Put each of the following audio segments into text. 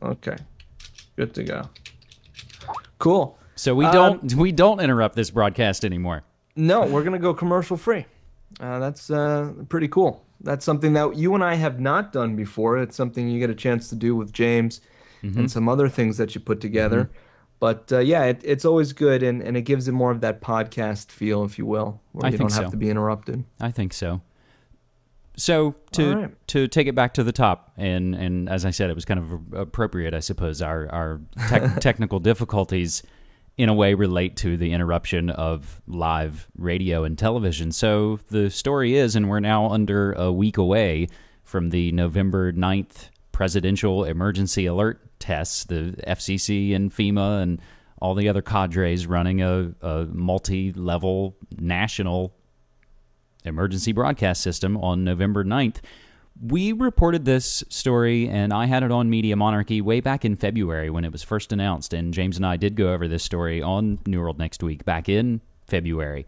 Okay. Good to go. Cool. So we don't interrupt this broadcast anymore. No, we're going to go commercial free. That's pretty cool. That's something that you and I have not done before. It's something you get a chance to do with James and some other things that you put together. But yeah, it's always good, and it gives it more of that podcast feel, if you will, where you don't have to be interrupted. I think so. So to take it back to the top, and as I said, it was kind of appropriate, I suppose. Our technical difficulties, in a way, relate to the interruption of live radio and television. So the story is, and we're now under a week away from the November 9th presidential emergency alert tests, the FCC and FEMA and all the other cadres running a multi-level national emergency broadcast system on November 9th. We reported this story, and I had it on Media Monarchy way back in February when it was first announced, and James and I did go over this story on New World Next Week back in February.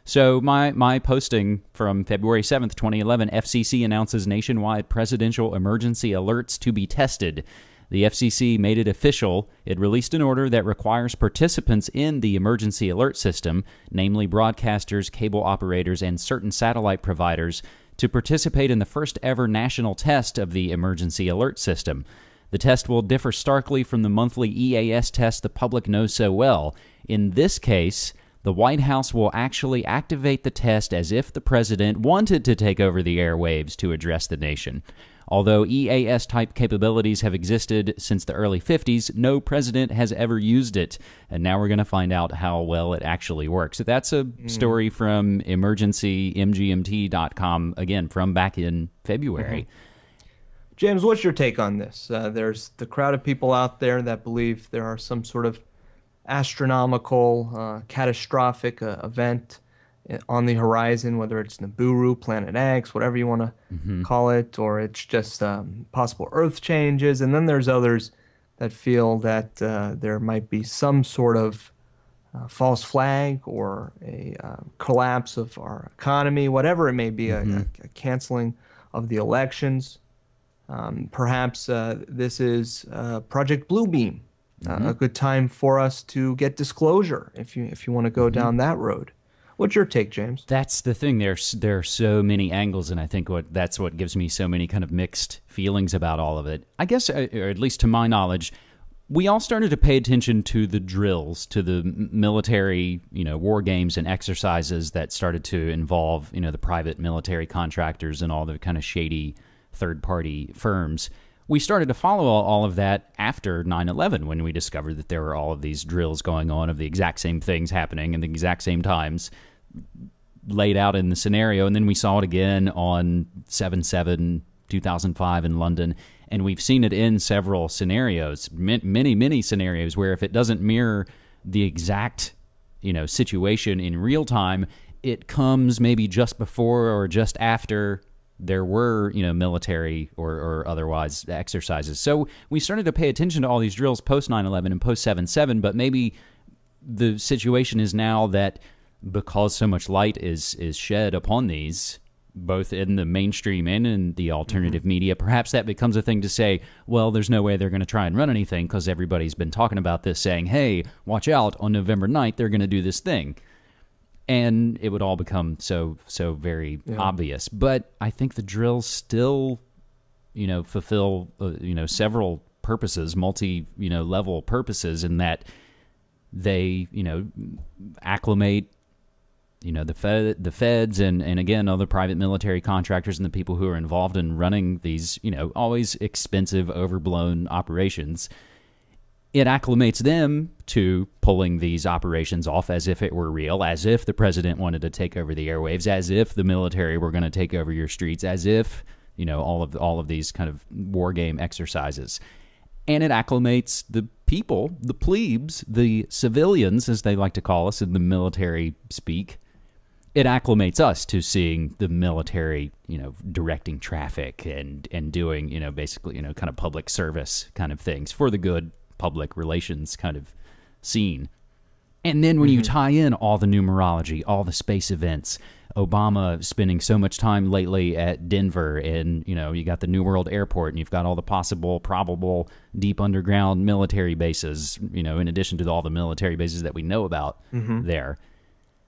So my posting from February 7th, 2011, FCC announces nationwide presidential emergency alerts to be tested. The FCC made it official. It released an order that requires participants in the emergency alert system, namely broadcasters, cable operators, and certain satellite providers, to participate in the first ever national test of the emergency alert system. The test will differ starkly from the monthly EAS test the public knows so well. In this case, the White House will actually activate the test as if the president wanted to take over the airwaves to address the nation. Although EAS-type capabilities have existed since the early 50s, no president has ever used it. And now we're going to find out how well it actually works. So that's a story from emergencymgmt.com, again, from back in February. James, what's your take on this? There's the crowd of people out there that believe there are some sort of astronomical, catastrophic event on the horizon, whether it's Nibiru, Planet X, whatever you want to call it, or it's just possible Earth changes. And then there's others that feel that there might be some sort of false flag or a collapse of our economy, whatever it may be, a canceling of the elections. Perhaps this is Project Bluebeam, a good time for us to get disclosure if you want to go down that road. What's your take, James? That's the thing. There are so many angles, and I think that's what gives me so many kind of mixed feelings about all of it. I guess, or at least to my knowledge, we all started to pay attention to the drills, to the military, war games and exercises that started to involve, the private military contractors and all the kind of shady third-party firms. We started to follow all of that after 9/11, when we discovered that there were all of these drills going on of the exact same things happening in the exact same times, laid out in the scenario. And then we saw it again on 7/7/2005 in London, and we've seen it in several scenarios, many scenarios, where if it doesn't mirror the exact situation in real time, it comes maybe just before or just after there were military or otherwise exercises. So we started to pay attention to all these drills post 9/11 and post 7/7, but maybe the situation is now that because so much light is shed upon these, both in the mainstream and in the alternative media, perhaps that becomes a thing to say, well, there's no way they're going to try and run anything because everybody's been talking about this, saying, hey, watch out, on November 9th, they're going to do this thing. And it would all become so very obvious. But I think the drills still, fulfill, several purposes, level purposes, in that they, acclimate, the feds and again, other private military contractors and the people who are involved in running these, always expensive, overblown operations. It acclimates them to pulling these operations off as if it were real, as if the president wanted to take over the airwaves, as if the military were going to take over your streets, as if, all of these kind of war game exercises. And it acclimates the people, the plebes, the civilians, as they like to call us in the military speak. It acclimates us to seeing the military, directing traffic and doing, basically, kind of public service kind of things for the good public relations kind of scene. And then when you tie in all the numerology, all the space events, Obama spending so much time lately at Denver, and you got the New World Airport, and you've got all the possible, probable deep underground military bases, in addition to all the military bases that we know about there.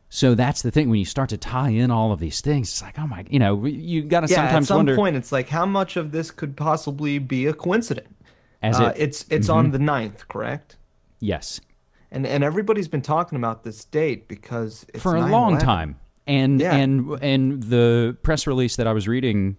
So that's the thing. When you start to tie in all of these things, it's like, oh my, you got to sometimes wonder. At some point, it's like, how much of this could possibly be a coincidence? It's on the 9th, correct? Yes. And everybody's been talking about this date because it's for a 9/11. long time. And the press release that I was reading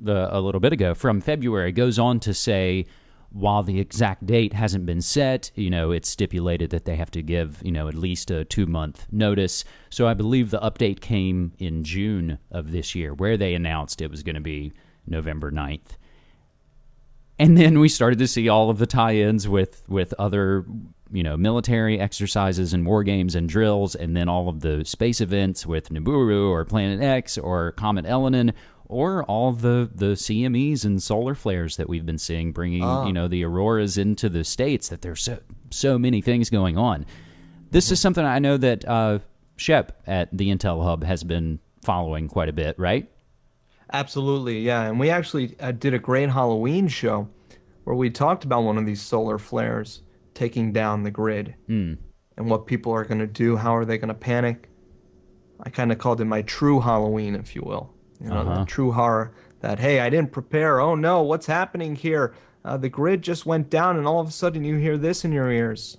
a little bit ago from February goes on to say, while the exact date hasn't been set, it's stipulated that they have to give, at least a 2-month notice. So I believe the update came in June of this year, where they announced it was going to be November 9th. And then we started to see all of the tie-ins with other, military exercises and war games and drills, and then all of the space events with Nibiru or Planet X or Comet Elenin, or all the CMEs and solar flares that we've been seeing, bringing the auroras into the states. That there's so many things going on. This is something I know that Shep at the Intel Hub has been following quite a bit, right? Absolutely, yeah. And we actually did a great Halloween show where we talked about one of these solar flares taking down the grid and what people are going to do. How are they going to panic? I kind of called it my true Halloween, if you will. That true horror that, hey, I didn't prepare. Oh, no, what's happening here? The grid just went down, and all of a sudden you hear this in your ears.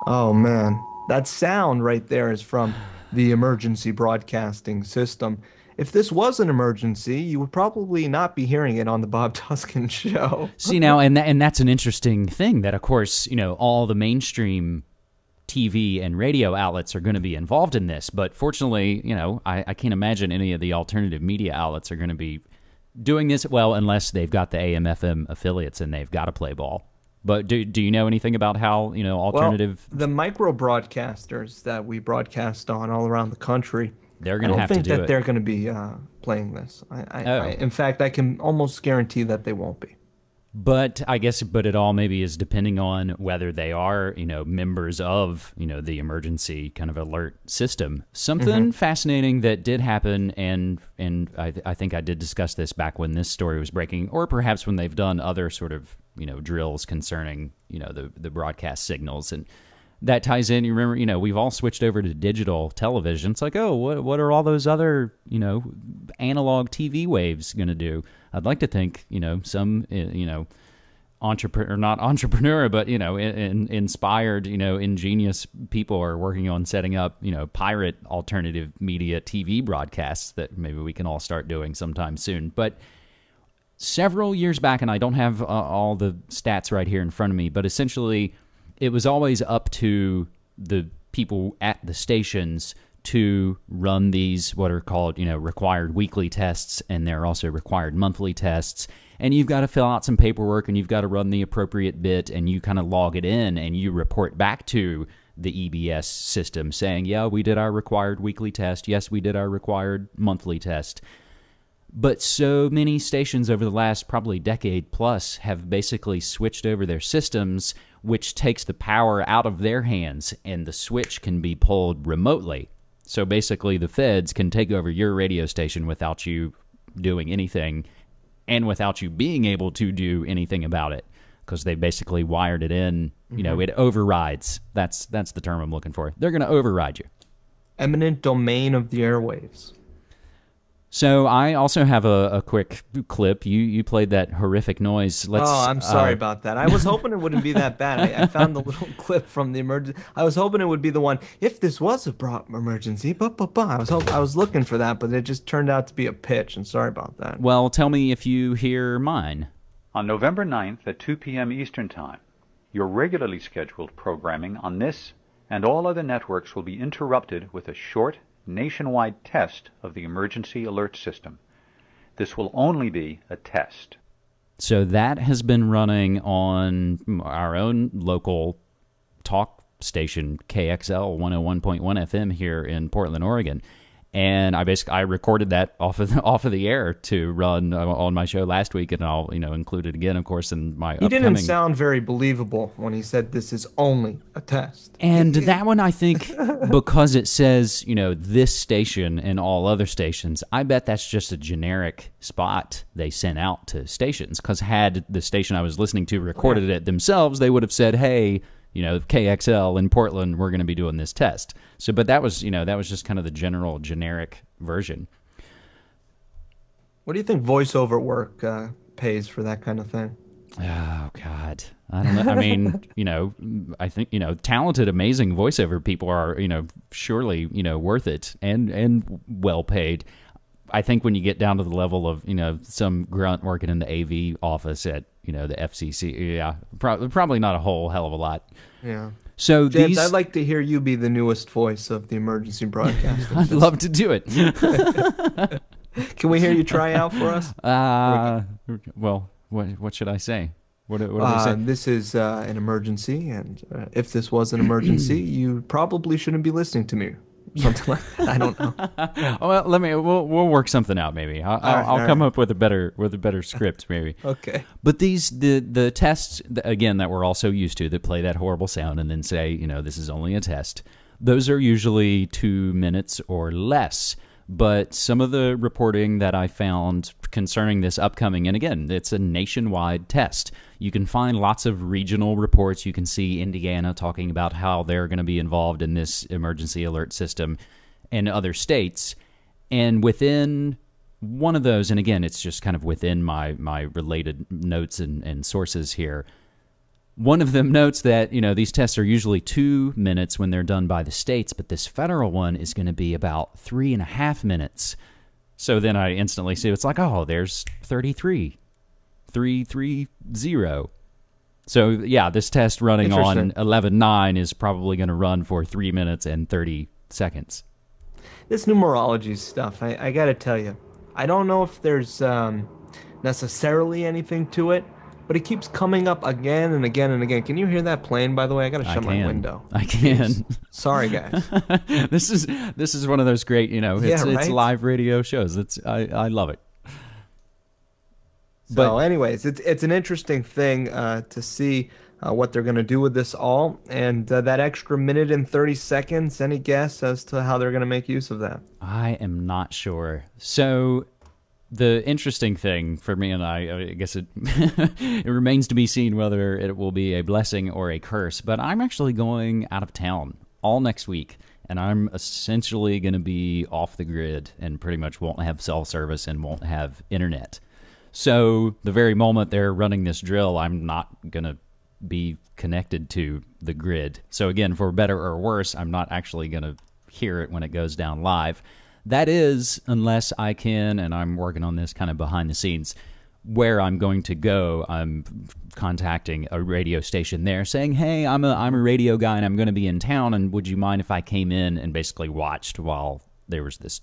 Oh, man. That sound right there is from the emergency broadcasting system. If this was an emergency, you would probably not be hearing it on the Bob Tuskin show. See, now, and that's an interesting thing that, of course, all the mainstream TV and radio outlets are going to be involved in this. But fortunately, I can't imagine any of the alternative media outlets are going to be doing this, well, unless they've got the AM/FM affiliates and they've got to play ball. But do you know anything about how, alternative... Well, the micro broadcasters that we broadcast on all around the country, they're going to have to do it. I don't think that they're going to be playing this. In fact, I can almost guarantee that they won't be. But I guess, it all maybe is depending on whether they are, members of, the emergency kind of alert system. Something fascinating that did happen, and I think I did discuss this back when this story was breaking, or perhaps when they've done other sort of, drills concerning, the broadcast signals. And that ties in, you remember, we've all switched over to digital television. It's like, oh, what are all those other, analog TV waves going to do? I'd like to think, some, entrepreneur, not entrepreneur, but, inspired, ingenious people are working on setting up, pirate alternative media TV broadcasts that maybe we can all start doing sometime soon. But several years back, and I don't have all the stats right here in front of me, but essentially it was always up to the people at the stations to run these what are called, required weekly tests, and there are also required monthly tests. And you've got to fill out some paperwork, and you've got to run the appropriate bit, and you kind of log it in, and you report back to the EBS system saying, yeah, we did our required weekly test. Yes, we did our required monthly test. But so many stations over the last probably decade plus have basically switched over their systems, which takes the power out of their hands, and the switch can be pulled remotely. So basically the feds can take over your radio station without you doing anything and without you being able to do anything about it, because they basically wired it in. It overrides. That's the term I'm looking for. They're going to override you. Eminent domain of the airwaves. So I also have a quick clip. You played that horrific noise. I'm sorry about that. I was hoping it wouldn't be that bad. I found the little clip from the emergency. I was hoping it would be the one, if this was a emergency, I was looking for that, but it just turned out to be a pitch, and sorry about that. Well, tell me if you hear mine. On November 9th at 2 p.m. Eastern Time, your regularly scheduled programming on this and all other networks will be interrupted with a short, nationwide test of the emergency alert system. This will only be a test. So that has been running on our own local talk station KXL 101.1 FM here in Portland, Oregon. And I recorded that off of the air to run on my show last week, and I'll include it again, of course, in my He didn't sound very believable when he said this is only a test. And that one, I think, because it says this station and all other stations, I bet that's just a generic spot they sent out to stations. Because had the station I was listening to recorded it themselves, they would have said, "Hey, KXL in Portland, we're going to be doing this test." So, but that was just kind of the general generic version. What do you think voiceover work pays for that kind of thing? Oh God, I don't know. I mean, I think talented, amazing voiceover people are surely worth it and well paid. I think when you get down to the level of some grunt working in the AV office at the FCC, yeah, probably not a whole hell of a lot. Yeah. So James, I'd like to hear you be the newest voice of the emergency broadcasting. I'd love to do it. Can we hear you try out for us? Well, what should I say? What do I say? This is an emergency, and if this was an emergency, you probably shouldn't be listening to me. Something like that. I don't know. Well, we'll work something out. Maybe I'll come up with a better script. Maybe. Okay. But the tests again that we're also used to that play that horrible sound and then say this is only a test. Those are usually 2 minutes or less. But some of the reporting that I found concerning this upcoming, and again, it's a nationwide test. You can find lots of regional reports. You can see Indiana talking about how they're going to be involved in this emergency alert system, and other states. And within one of those, and again, it's just kind of within my related notes and sources here, one of them notes that, these tests are usually 2 minutes when they're done by the states, but this federal one is going to be about 3.5 minutes. So then I instantly see it's like, oh, there's 33, 330. So yeah, this test running on 11/9 is probably going to run for 3 minutes and 30 seconds. This numerology stuff, I got to tell you, I don't know if there's necessarily anything to it, but it keeps coming up again and again and again. Can you hear that plane, by the way? I got to shut my window. I can. Jeez. Sorry, guys. This is one of those great, it's live radio shows. I love it. So anyways, it's an interesting thing to see what they're going to do with this all. And that extra minute and 30 seconds, any guess as to how they're going to make use of that? I am not sure. So the interesting thing for me, and I guess it it remains to be seen whether it will be a blessing or a curse, but I'm actually going out of town all next week, and I'm essentially going to be off the grid and pretty much won't have cell service and won't have internet. So the very moment they're running this drill, I'm not going to be connected to the grid. So again, for better or worse, I'm not actually going to hear it when it goes down live. That is, unless I can, and I'm working on this kind of behind the scenes, where I'm going to go, I'm contacting a radio station there saying, hey, I'm a radio guy and I'm going to be in town, and would you mind if I came in and basically watched while there was this,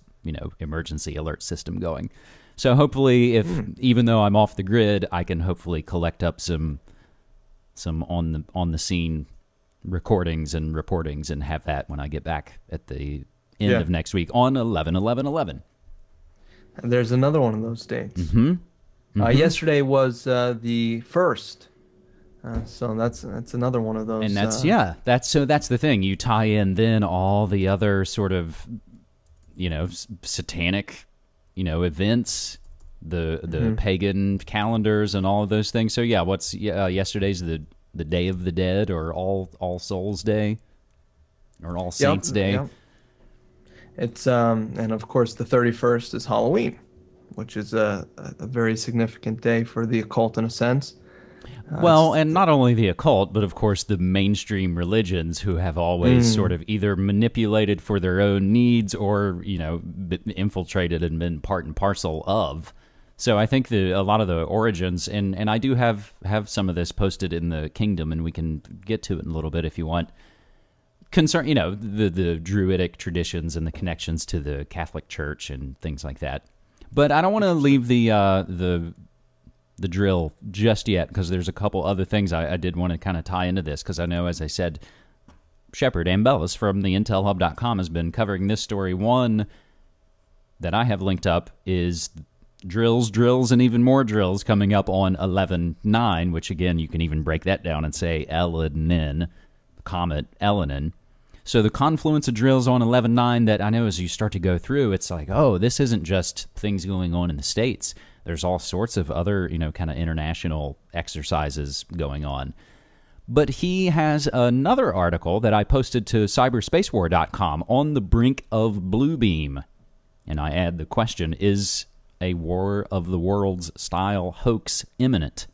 emergency alert system going? So hopefully, even though I'm off the grid, I can hopefully collect up some on the scene recordings and reportings and have that when I get back at the end of next week on 11/11/11. And there's another one of those dates. Yesterday was the 1st. So that's another one of those. And that's that's the thing. You tie in then all the other sort of satanic events, the pagan calendars and all of those things. So yeah, what's yesterday's the Day of the Dead, or All Souls Day, or All Saints Day. Yep. It's and of course the 31st is Halloween, which is a very significant day for the occult in a sense. Well, and not only the occult, but of course the mainstream religions, who have always sort of either manipulated for their own needs or, infiltrated and been part and parcel of. So I think a lot of the origins, and I do have some of this posted in the Kingdom, and we can get to it in a little bit if you want. The Druidic traditions and the connections to the Catholic Church and things like that. But I don't want to leave the drill just yet, because there's a couple other things I did want to kind of tie into this, because I know, as I said Shepard Ambellis from the intelhub.com has been covering this story. One that I have linked up is drills, and even more drills coming up on 11/9, which again, you can even break that down and say Elenin, comet Elenin. So the confluence of drills on 11/9 that I know as you start to go through, it's like, oh, this isn't just things going on in the States. There's all sorts of other, kind of international exercises going on. But he has another article that I posted to cyberspacewar.com on the brink of Bluebeam. And I add the question, is a War of the Worlds style hoax imminent?